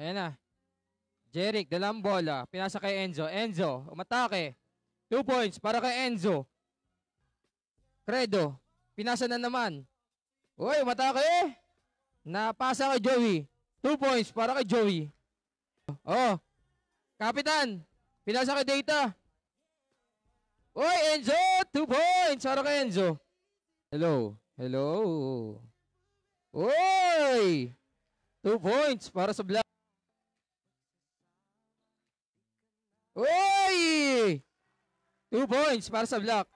Ayan na. Jeric, dalang bola. Pinasa kay Enzo. Enzo, umatake. 2 points para kay Enzo. Credo, pinasa na naman. Uy, umatake. Napasa kay Joey. 2 points para kay Joey. Oh, Kapitan, pinasa kay Data. Uy, Enzo, 2 points para kay Enzo. Hello, hello. Uy, 2 points para sa Black. Uy, 2 points para sa Black.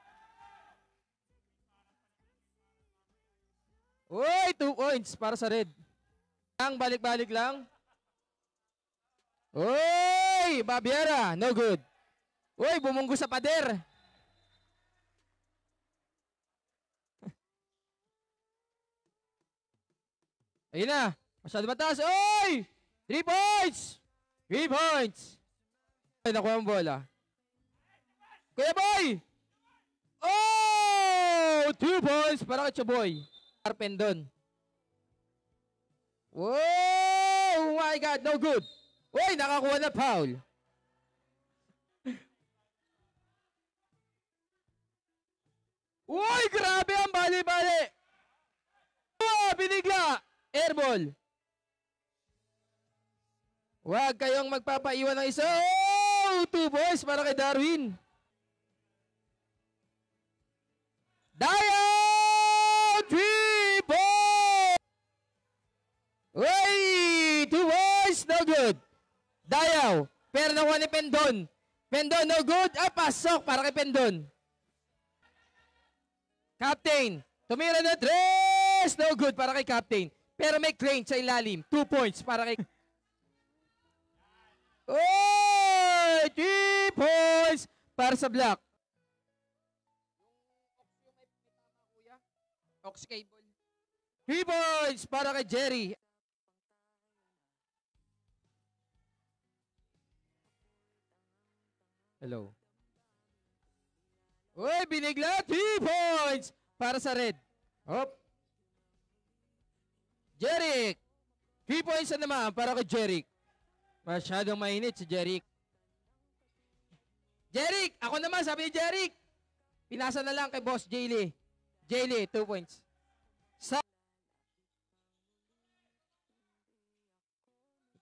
Uy, 2 points para sa Red. Balik-balik lang. Uy, Babiera, no good. Uy, bumunggo sa pader. Ayun na, masyado mataas. Uy, 3 points. 3 points. Ay, nakuha ang bola. Kuya Boy! Oh! 2 points para kay Chaboy. Pendon. Oh my God, no good. Uy, nakakuha na foul. Uy, grabe ang bali-bali. Oh, binigla. Airball. Huwag kayong magpapaiwan ng isa. Oh, 2 points para kay Darwin. Dayaw! 3 points! Uy! 2 points! No good. Dayaw. Pero nakuha ni Pendon. Pendon, no good. Pasok para kay Pendon. Captain. Tumira na 3. No good para kay Captain. Pero may crane sa ilalim. 2 points para kay... Uy! 3 points para sa Black. Ox cable. 3 points para kay Jerry. Hello. Uy, binigla. 3 points para sa Red. Hop. Jeric. 3 points na naman para kay Jeric. Masyadong mainit si Jeric. Jeric, ako naman, sabi ni Jeric. Pinasa na lang kay Boss Jaylee. Jaylee, 2 points.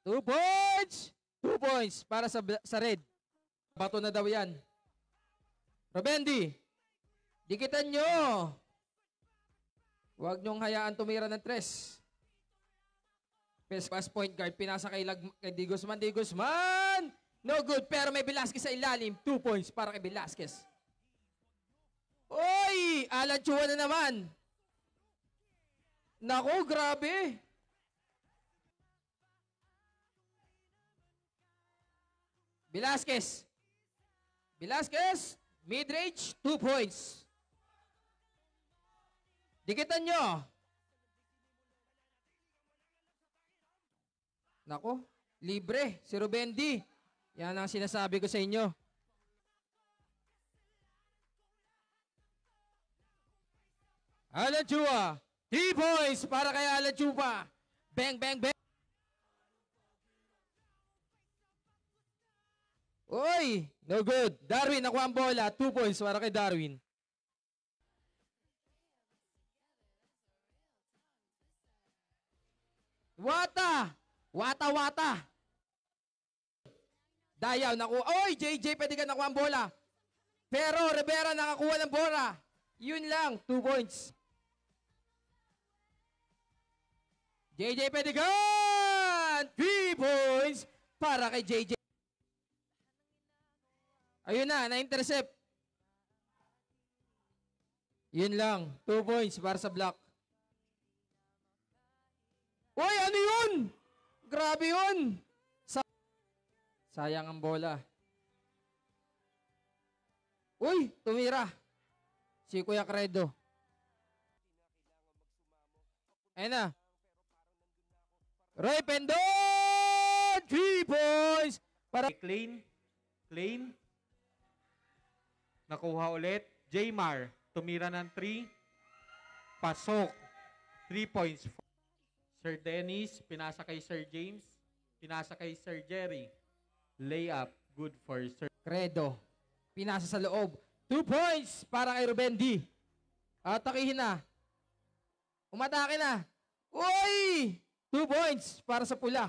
2 points! 2 points para sa Red. Bato na daw yan. Robendi, dikitan nyo. Huwag nyong hayaan tumira ng 3. Pass point guard, pinasa kay Di Guzman. Di Guzman! No good, pero may Velasquez sa ilalim. 2 points para kay Velasquez. Uy! Alan Chua na naman. Naku, grabe. Velasquez. Velasquez, mid-range, 2 points. Dikitan nyo. Naku, libre. Si Rubendi. Yan ang sinasabi ko sa inyo. Alan Chua, 3 points para kay Alan Chua. Bang, bang, bang. Uy, no good. Darwin, nakuha ang bola. 2 points para kay Darwin. Wata. Wata. Dayaw, nakuha. Uy, JJ, pwede ka nakuha ang bola. Pero Rivera nakakuha ng bola. Yun lang, 2 points. JJ Pedigan! 3 points para kay JJ. Ayun na, na-intercept. Yun lang, 2 points para sa Black. Uy, ano yun? Grabe yun. Sayang ang bola. Uy, tumira. Si Kuya Credo. Ayun na. Roy Pendon! 3 points para Clean. Nakuha ulit. Jaymar, tumira ng 3. Pasok. 3 points. Sir Dennis, pinasa kay Sir James. Pinasa kay Sir Jerry. Layup. Good for Sir. Credo. Pinasa sa loob. 2 points para kay Ruben D. Atakihin na. Umatake na. Uy! 2 points para sa pula.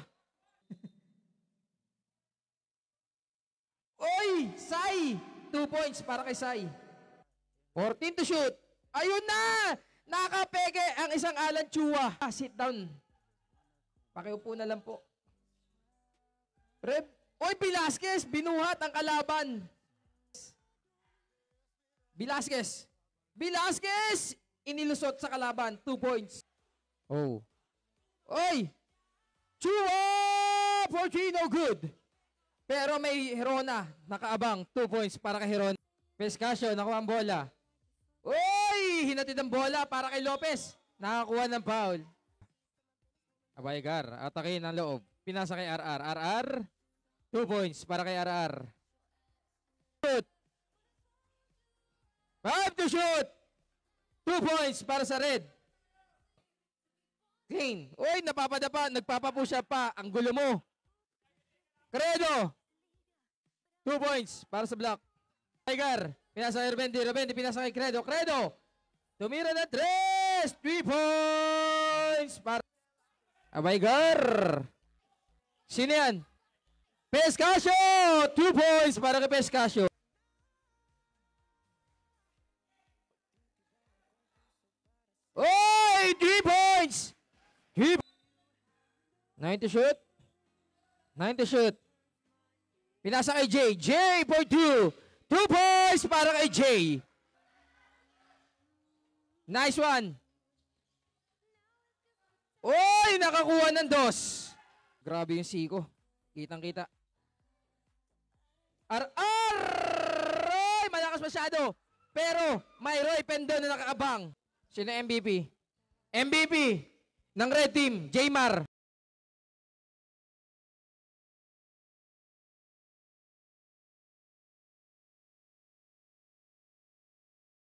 Uy! Sai! 2 points para kay Sai. 14 to shoot. Ayun na! Nakapege ang isang Alan Chua. Sit down. Pakiupo na lang po. Uy, Velasquez! Binuhat ang kalaban. Velasquez! Velasquez! Inilusot sa kalaban. 2 points. Oh. Oy! Chua! 14, no good. Pero may Herona. Nakaabang. 2 points para kay Herona. Pescasio, nakuha ang bola. Uy! Hinatid ang bola para kay Lopez. Nakakuha ng foul. Abaygar, atakin ang loob. Pinasa kay RR. RR, 2 points para kay RR. Shoot! 5 to shoot! 2 points para sa Red. Kane. Uy, napapadapa. Nagpapapusya pa. Ang gulo mo. Credo. 2 points para sa Black. Tiger. Pinasa kay Ruben D. Ruben D. Pinasa kay Credo. Credo. Tumira na 3. 3 points para... Abaygar. Sino yan? Pescasio. 2 points para kay Pescasio. Oy! 3 points! 3 9 to shoot. 9 to shoot. Pinasa kay Jay. Jay for 2. 2 points para kay Jay. Nice one. Oy! Nakakuha ng 2. Grabe yung siko. Kitang-kita. RR! Oy! Malakas masyado. Pero may Roy Pendon na nakaabang. Sino MVP? MVP ng Red Team, Jaymar.